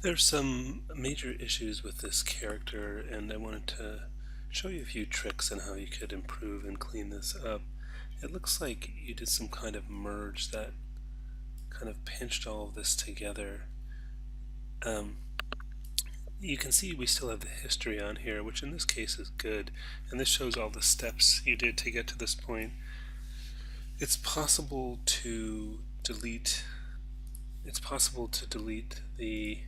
There's some major issues with this character, and I wanted to show you a few tricks on how you could improve and clean this up. It looks like you did some kind of merge that kind of pinched all of this together. Um, you can see we still have the history on here, which in this case is good, and this shows all the steps you did to get to this point. It's possible to delete the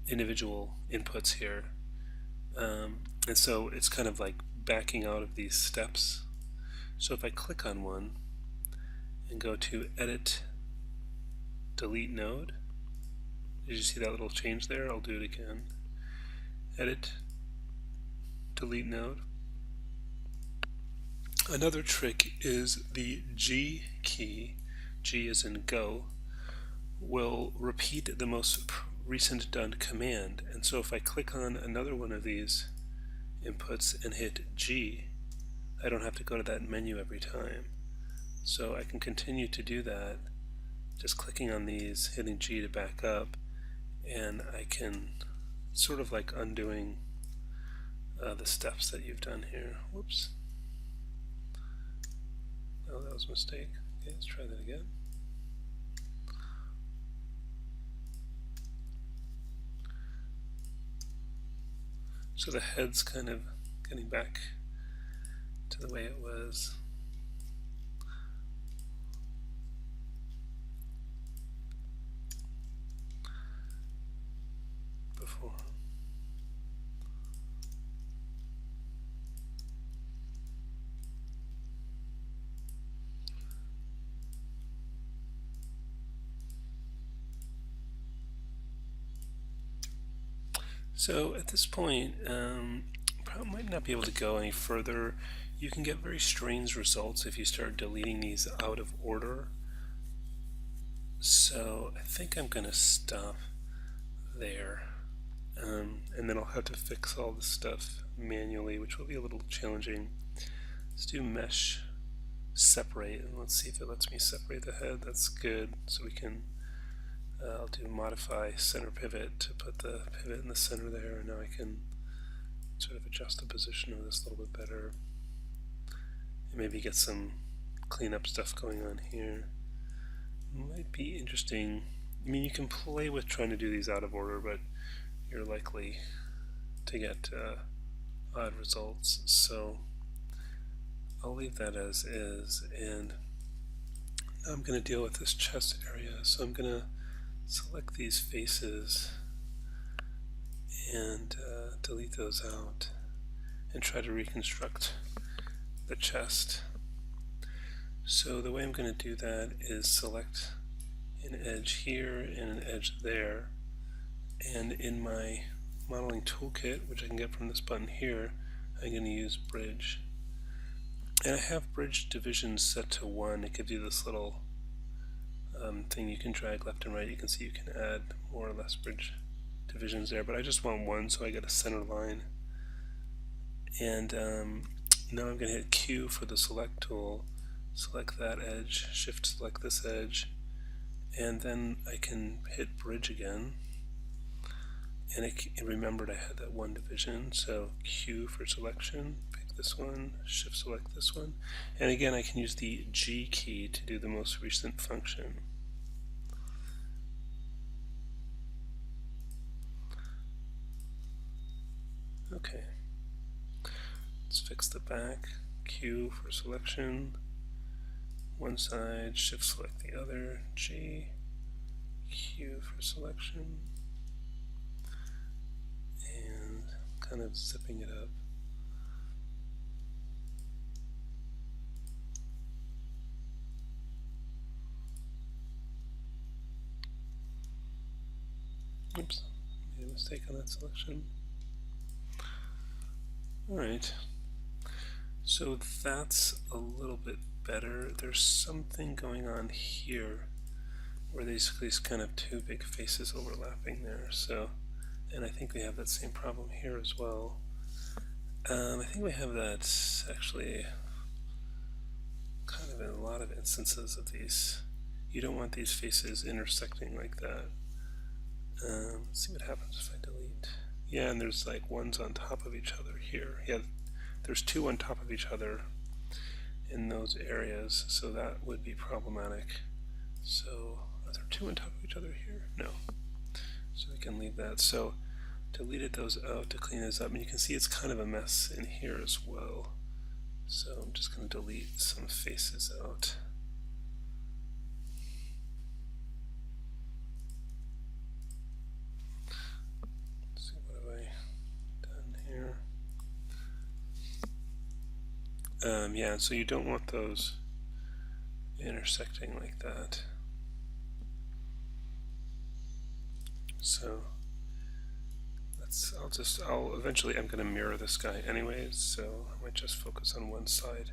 individual inputs here. And so it's kind of like backing out of these steps. So if I click on one and go to Edit, Delete Node, did you see that little change there? I'll do it again. Edit, Delete Node. Another trick is the G key, G as in go, will repeat the most recent done command. And so if I click on another one of these inputs and hit G, I don't have to go to that menu every time. So I can continue to do that just clicking on these, hitting G to back up, and I can sort of like undoing the steps that you've done here. Whoops. Oh, that was a mistake. Okay, let's try that again. So the head's kind of getting back to the way it was. Before. So at this point, probably might not be able to go any further. You can get very strange results if you start deleting these out of order. So I think I'm going to stop there. And then I'll have to fix all the stuff manually, which will be a little challenging. Let's do mesh separate, and let's see if it lets me separate the head. That's good. So we can I'll do modify center pivot to put the pivot in the center there, and now I can sort of adjust the position of this a little bit better and maybe get some cleanup stuff going on here. It might be interesting. I mean, you can play with trying to do these out of order, but you're likely to get odd results, so I'll leave that as is. And now I'm going to deal with this chest area, so I'm going to select these faces and delete those out and try to reconstruct the chest. So the way I'm going to do that is select an edge here and an edge there, and in my modeling toolkit, which I can get from this button here, I'm going to use bridge. And I have bridge divisions set to 1. It gives you this little thing you can drag left and right. You can see you can add more or less bridge divisions there, but I just want 1, so I get a center line. And now I'm going to hit Q for the select tool, select that edge, shift select this edge, and then I can hit bridge again. And it remembered I had that 1 division, so Q for selection, pick this one, shift select this one, and again I can use the G key to do the most recent function. Okay, let's fix the back. Q for selection, one side, shift select the other, G, Q for selection, and kind of zipping it up. Oops, made a mistake on that selection. Alright, so that's a little bit better. There's something going on here where these kind of 2 big faces overlapping there. So, and I think we have that same problem here as well. I think we have that actually kind of in a lot of instances of these. You don't want these faces intersecting like that. Let's see what happens if I delete. Yeah, and there's like ones on top of each other here. Yeah, there's two on top of each other in those areas, so that would be problematic. So are there two on top of each other here? No. So we can leave that. So deleted those out to clean this up, and you can see it's kind of a mess in here as well. So I'm just going to delete some faces out. Let's see, what have I done here? Yeah, so you don't want those intersecting like that. So eventually I'm going to mirror this guy anyways, so I might just focus on one side.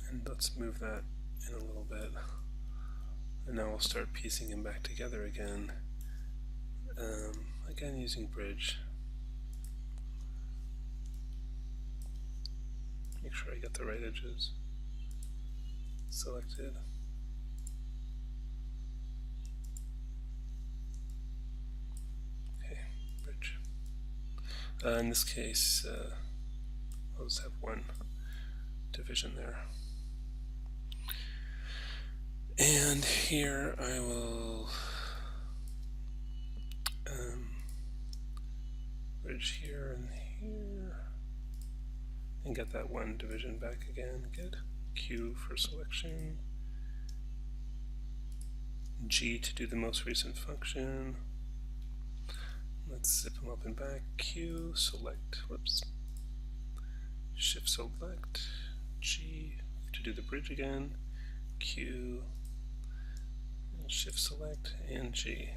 And let's move that in a little bit. And now we'll start piecing him back together again. Again using bridge. Make sure I get the right edges selected. Okay, bridge. In this case, I'll just have one division there. And here I will bridge here and here, and get that one division back again. Get Q for selection, G to do the most recent function. Let's zip them up and back. Q, select, whoops, shift select, G to do the bridge again, Q, shift select, and G.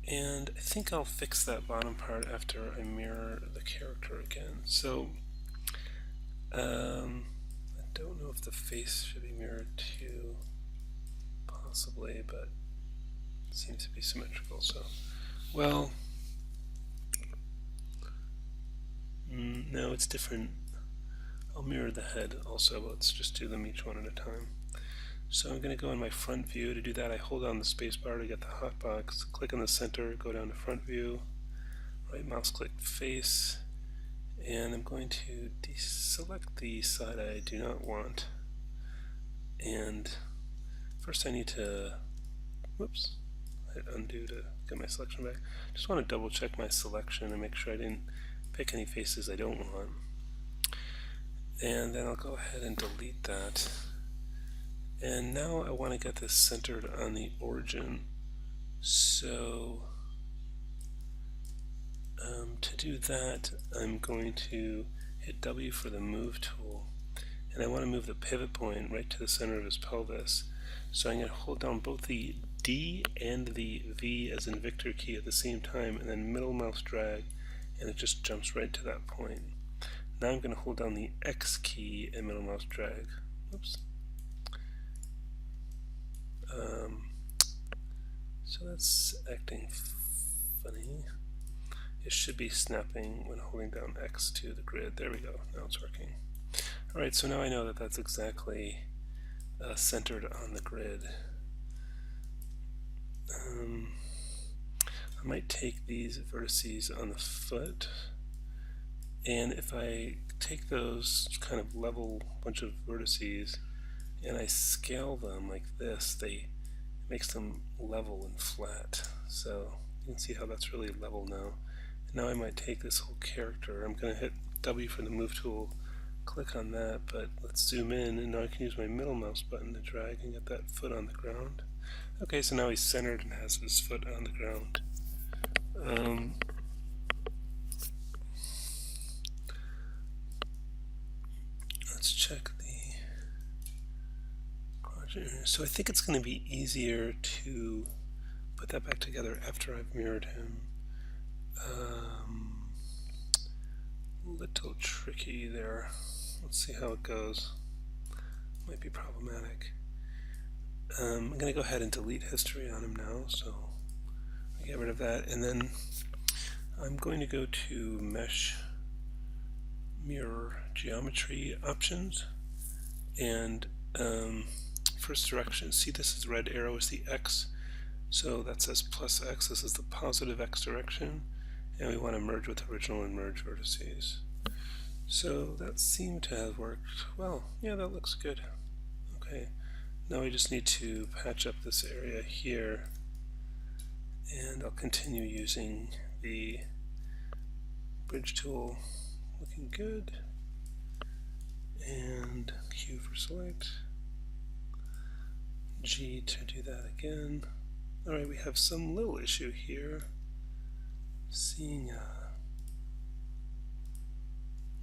And I think I'll fix that bottom part after I mirror the character again. So I don't know if the face should be mirrored too, possibly, but it seems to be symmetrical. So, well, no, it's different. I'll mirror the head also. Let's just do them each one at a time. So I'm going to go in my front view. To do that, I hold down the spacebar to get the hotbox, click on the center, go down to front view, right mouse click face, and I'm going to deselect the side I do not want. And first I need to, whoops, hit undo to get my selection back. Just want to double check my selection and make sure I didn't pick any faces I don't want. And then I'll go ahead and delete that. And now I want to get this centered on the origin. So to do that, I'm going to hit W for the move tool. And I want to move the pivot point right to the center of his pelvis. So I'm going to hold down both the D and the V as in Victor key at the same time, and then middle mouse drag, and it just jumps right to that point. Now I'm going to hold down the X key and middle mouse drag. Oops. So that's acting funny. It should be snapping when holding down X to the grid. There we go. Now it's working. Alright, so now I know that that's exactly centered on the grid. I might take these vertices on the foot, and if I take those kind of level bunch of vertices and I scale them like this, it makes them level and flat. So you can see how that's really level now. And now I might take this whole character. I'm going to hit W for the move tool, click on that, but let's zoom in, and now I can use my middle mouse button to drag and get that foot on the ground. Okay, so now he's centered and has his foot on the ground. Let's check the quadrant. So I think it's going to be easier to put that back together after I've mirrored him. Little tricky there. Let's see how it goes. Might be problematic. I'm going to go ahead and delete history on him now, so I get rid of that, and then I'm going to go to Mesh Mirror Geometry Options, and first direction, see this is red arrow is the X. So that says plus x, this is the positive x direction, and we want to merge with original and merge vertices. So that seemed to have worked well. Yeah, that looks good. Okay, now we just need to patch up this area here, and I'll continue using the bridge tool. Looking good. And Q for select. G to do that again. Alright, we have some little issue here. Seeing,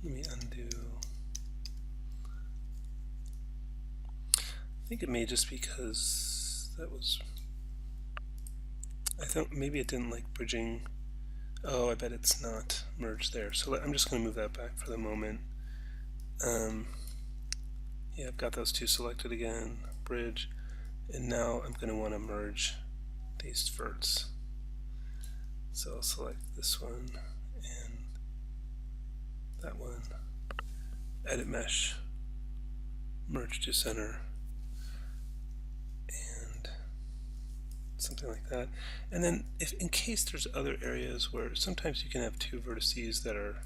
let me undo. I think it may just because that was, I thought maybe it didn't like bridging. Oh, I bet it's not merged there. So I'm just going to move that back for the moment. Yeah, I've got those two selected again, bridge, and now I'm going to want to merge these verts. So I'll select this one and that one, edit mesh, merge to center, and something like that. And then if in case there's other areas where sometimes you can have two vertices that are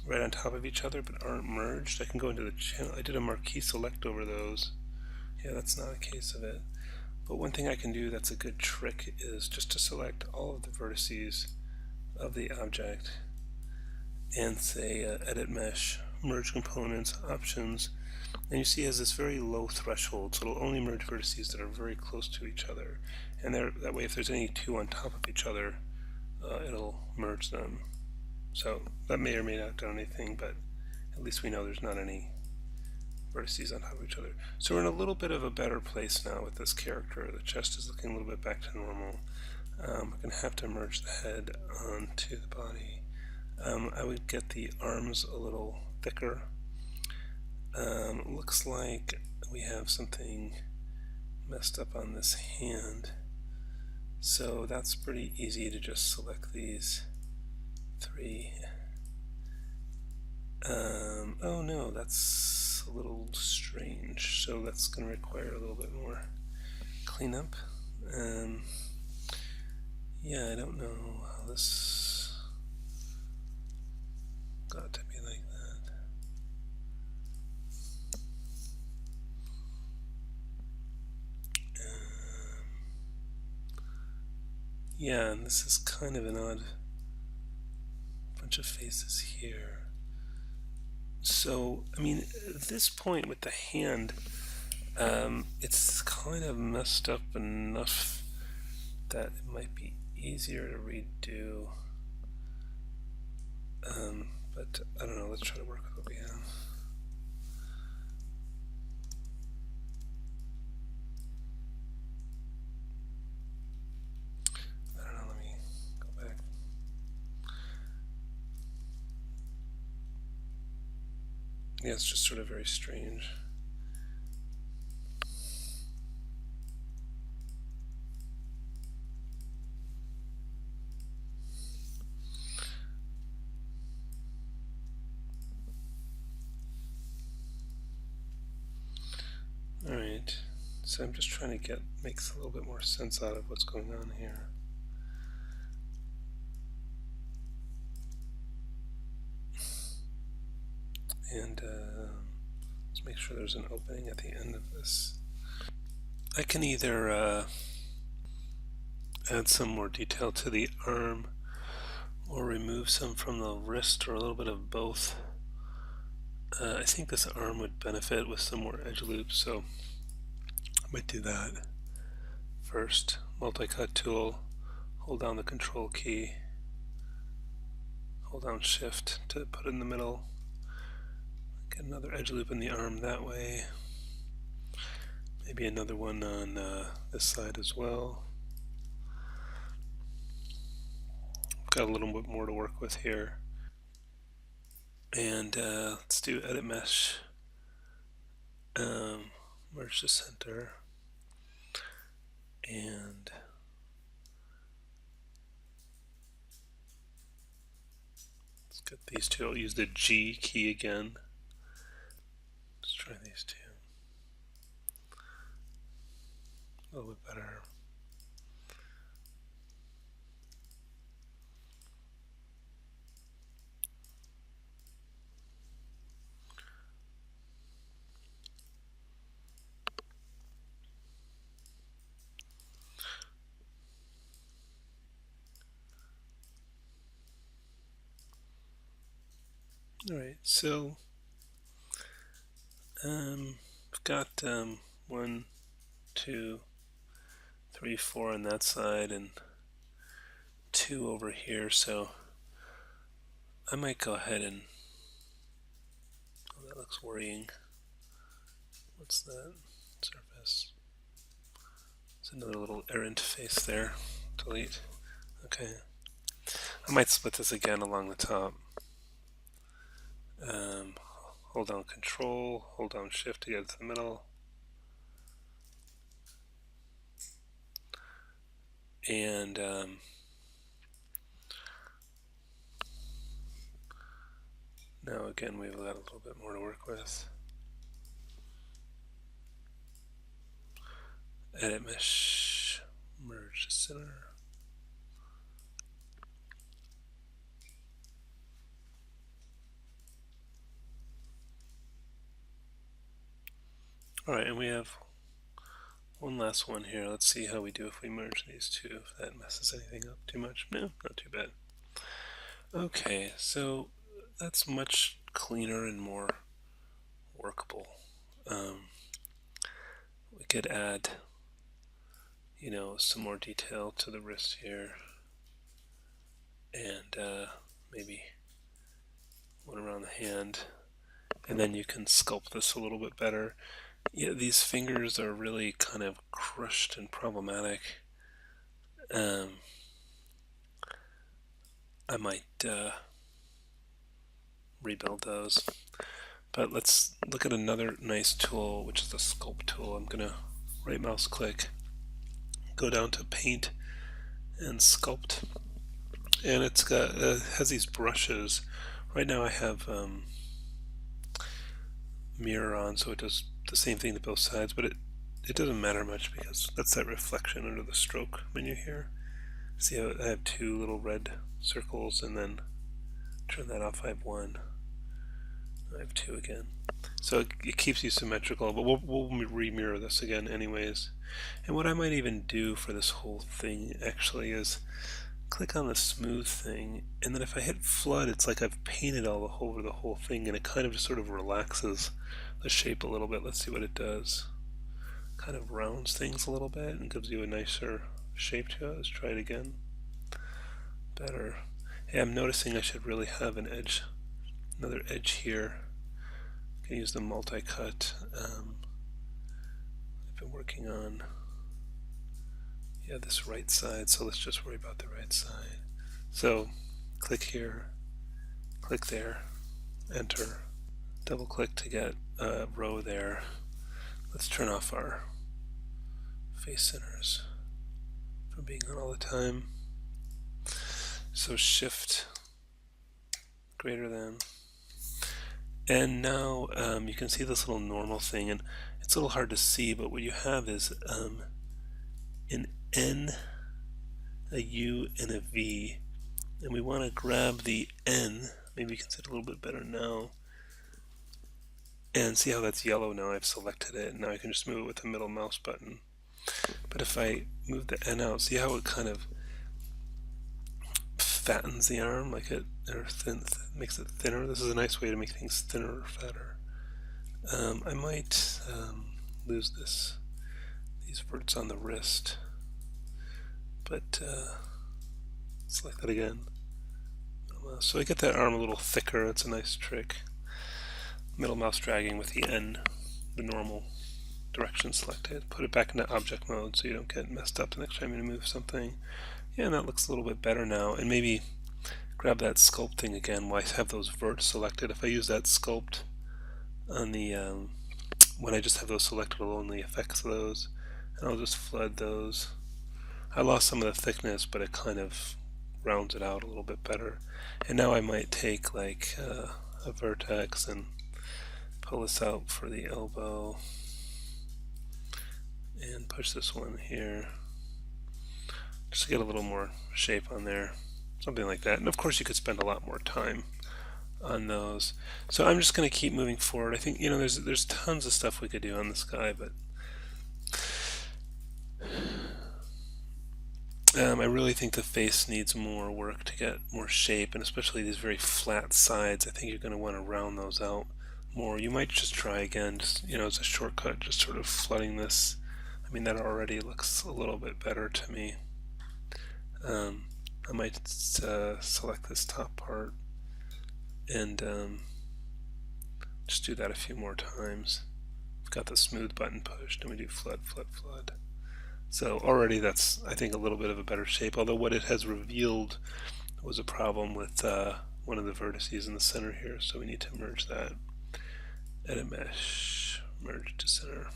right on top of each other but aren't merged, I can go into the channel. I did a marquee select over those. Yeah, that's not a case of it. But one thing I can do that's a good trick is just to select all of the vertices of the object and say edit mesh, merge components, options, and you see it has this very low threshold, so it'll only merge vertices that are very close to each other, and that way if there's any two on top of each other, it'll merge them. So that may or may not have done anything, but at least we know there's not any vertices on top of each other. So we're in a little bit of a better place now with this character. The chest is looking a little bit back to normal. I'm going to have to merge the head onto the body. I would get the arms a little thicker. Looks like we have something messed up on this hand. So that's pretty easy to just select these three. Oh no, that's a little strange. So that's going to require a little bit more cleanup. Yeah, I don't know how this got to be like that. Yeah, and this is kind of an odd bunch of faces here. So, I mean, at this point with the hand, it's kind of messed up enough that it might be easier to redo. But I don't know, let's try to work with what we have. I don't know, let me go back. Yeah, it's just sort of very strange. Alright, so I'm just trying to make a little bit more sense out of what's going on here. And let's make sure there's an opening at the end of this. I can either add some more detail to the arm or remove some from the wrist, or a little bit of both. I think this arm would benefit with some more edge loops, so I might do that first. Multi-cut tool, hold down the control key, hold down shift to put it in the middle, get another edge loop in the arm that way, maybe another one on this side as well. Got a little bit more to work with here. And let's do edit mesh, merge to center, and let's get these two. I'll use the G key again. Let's try these two. little bit better. Alright, so I've got 1, 2, 3, 4 on that side and 2 over here, so I might go ahead and, oh, that looks worrying. What's that? Surface. There's another little errant face there. Delete. Okay. I might split this again along the top. Hold down Control, hold down Shift to get to the middle. And now again we've got a little bit more to work with. Edit Mesh, merge to center. Alright, and we have one last one here. Let's see how we do if we merge these two, if that messes anything up too much. No, not too bad. Okay, so that's much cleaner and more workable. We could add, some more detail to the wrist here, and maybe one around the hand, and then you can sculpt this a little bit better. Yeah, these fingers are really kind of crushed and problematic. I might rebuild those. But let's look at another nice tool, which is the sculpt tool. I'm going to right mouse click, go down to Paint and Sculpt, and it's got has these brushes. Right now I have mirror on, so it does the same thing to both sides, but it doesn't matter much because that's that reflection under the stroke menu here. See how I have 2 little red circles, and then turn that off, I have 1. I have 2 again. So it keeps you symmetrical, but we'll remirror this again anyways. And what I might even do for this whole thing actually is click on the smooth thing, and then if I hit flood, it's like I've painted all over the whole thing, and it kind of just sort of relaxes the shape a little bit. Let's see what it does. Kind of rounds things a little bit and gives you a nicer shape to it. Let's try it again. Better. Hey, I'm noticing I should really have an edge, another edge here. I can use the multi-cut. I've been working on this right side, so let's just worry about the right side. So click here, click there, enter, double click to get a row there. Let's turn off our face centers from being on all the time. So shift greater than, and now you can see this little normal thing, and it's a little hard to see, but what you have is an N, a U, and a V, and we want to grab the N. Maybe you can see it a little bit better now, and see how that's yellow now. I've selected it, and now I can just move it with the middle mouse button. But if I move the N out, see how it kind of fattens the arm, like it, or makes it thinner. This is a nice way to make things thinner or fatter. I might lose these verts on the wrist, but select that again. So I get that arm a little thicker. It's a nice trick. Middle mouse dragging with the N, the normal direction selected. Put it back into object mode so you don't get messed up the next time you move something. Yeah, and that looks a little bit better now. And maybe grab that sculpt thing again while I have those verts selected. If I use that sculpt on the when I just have those selected, I'll only effects those, and I'll just flood those. I lost some of the thickness, but it kind of rounds it out a little bit better. And now I might take like a vertex and pull this out for the elbow, and push this one here just to get a little more shape on there, something like that. And of course you could spend a lot more time on those. So I'm just going to keep moving forward. I think, you know, there's tons of stuff we could do on this guy, but I really think the face needs more work to get more shape, and especially these very flat sides. I think you're going to want to round those out more. You might just try again, just, you know, as a shortcut, just sort of flooding this. I mean, that already looks a little bit better to me. I might select this top part and just do that a few more times. We've got the smooth button pushed, and we do flood, flood, flood. So already that's, I think, a little bit of a better shape, although what it has revealed was a problem with one of the vertices in the center here, so we need to merge that. Edit mesh, merge to center.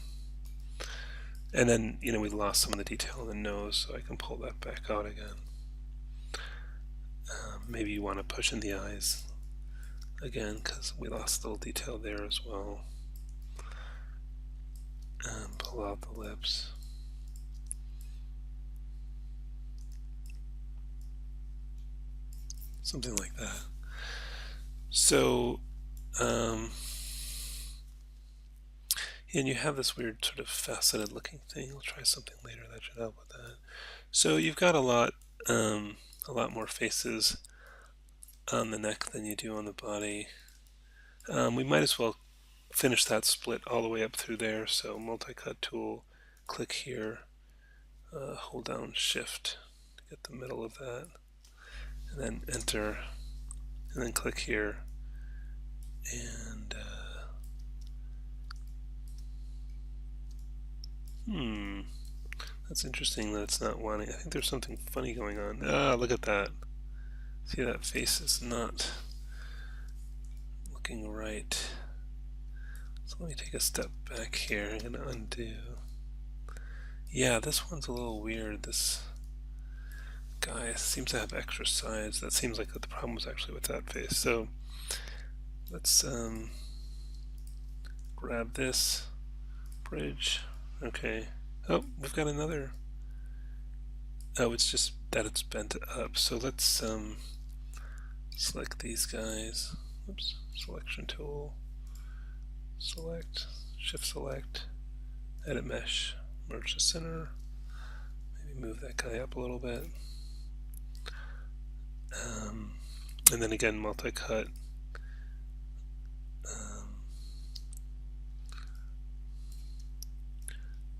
And then, you know, we lost some of the detail in the nose, so I can pull that back out again. Maybe you want to push in the eyes again, because we lost a little detail there as well. Pull out the lips. Something like that. So, and you have this weird sort of faceted looking thing. I'll try something later that should help with that. So you've got a lot more faces on the neck than you do on the body. We might as well finish that split all the way up through there. So multi-cut tool, click here, hold down shift to get the middle of that, and then enter, and then click here, and that's interesting that it's not wanting. I think there's something funny going on. Ah, look at that. See, that face is not looking right. So let me take a step back here. I'm going to undo. Yeah, this one's a little weird. This guy seems to have extra sides. That seems like the problem was actually with that face. So let's grab this bridge. Okay. Oh, we've got another. Oh, it's just that it's bent up. So let's select these guys. Oops. Selection tool. Select. Shift select. Edit mesh. Merge the center. Maybe move that guy up a little bit. And then again, multi-cut.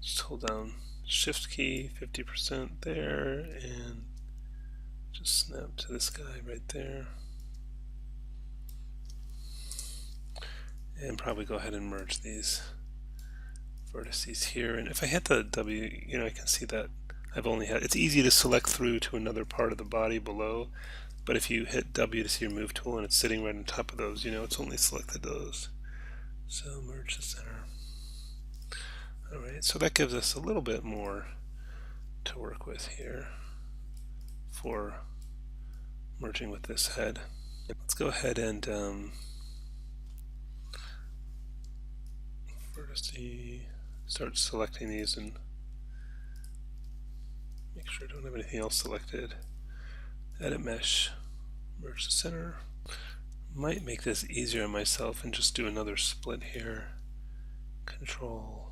Just hold down shift key, 50% there, and just snap to this guy right there. And probably go ahead and merge these vertices here. And if I hit the W, you know, I can see that I've only had, it's easy to select through to another part of the body below, but if you hit W to see your move tool and it's sitting right on top of those, you know, it's only selected those. So merge the center. Alright, so that gives us a little bit more to work with here for merging with this head. Let's go ahead and vertice, start selecting these and make sure I don't have anything else selected. Edit mesh, merge the center. Might make this easier on myself and just do another split here. Control.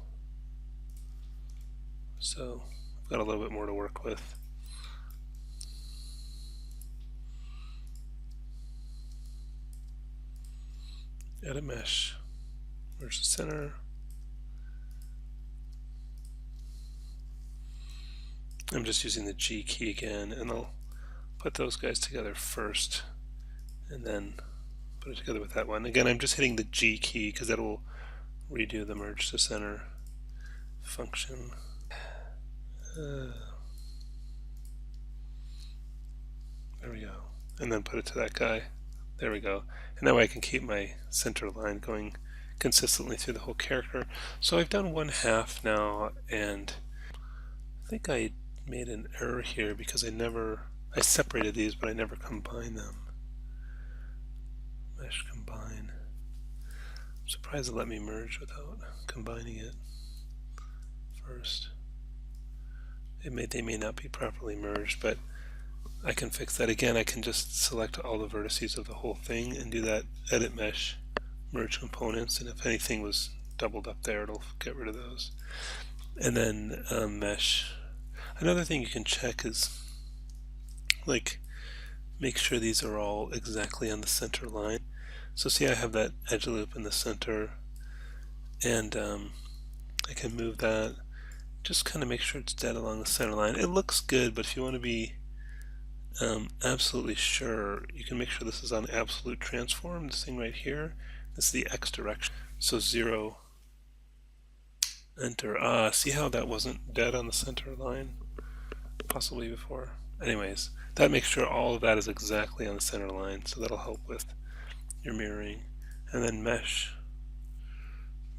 So I've got a little bit more to work with. Edit mesh, merge the center. I'm just using the G key again, and I'll put those guys together first and then put it together with that one. Again, I'm just hitting the G key because that'll redo the merge to center function. There we go. And then put it to that guy. There we go. And that way I can keep my center line going consistently through the whole character. So I've done 1/2 now, and I think I made an error here because I separated these, but I never combined them. Mesh combine. I'm surprised it let me merge without combining it first. they may not be properly merged, but I can fix that. Again, I can just select all the vertices of the whole thing and do that edit mesh, merge components, and if anything was doubled up there, it'll get rid of those. And then mesh. Another thing you can check is like make sure these are all exactly on the center line. So see, I have that edge loop in the center, and I can move that. Just kind of make sure it's dead along the center line. It looks good, but if you want to be absolutely sure, you can make sure this is on absolute transform, this thing right here. This is the x direction. So 0, enter. See how that wasn't dead on the center line? Possibly before. Anyways, that makes sure all of that is exactly on the center line, so that'll help with your mirroring. And then mesh.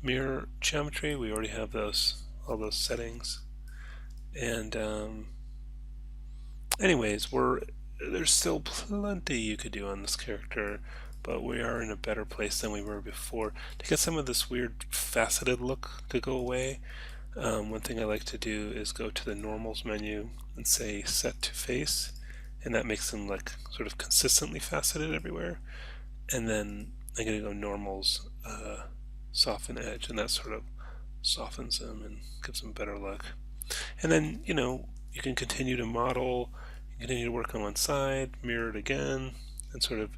Mirror geometry, we already have those, all those settings. And anyways, there's still plenty you could do on this character, but we are in a better place than we were before. To get some of this weird faceted look to go away, one thing I like to do is go to the normals menu and say set to face, and that makes them like sort of consistently faceted everywhere. And then I'm going to go normals, soften edge, and that sort of softens them and gives them a better look. And then, you can continue to model, continue to work on one side, mirror it again, and sort of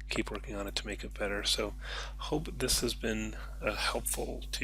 keep working on it to make it better. So hope this has been helpful to you.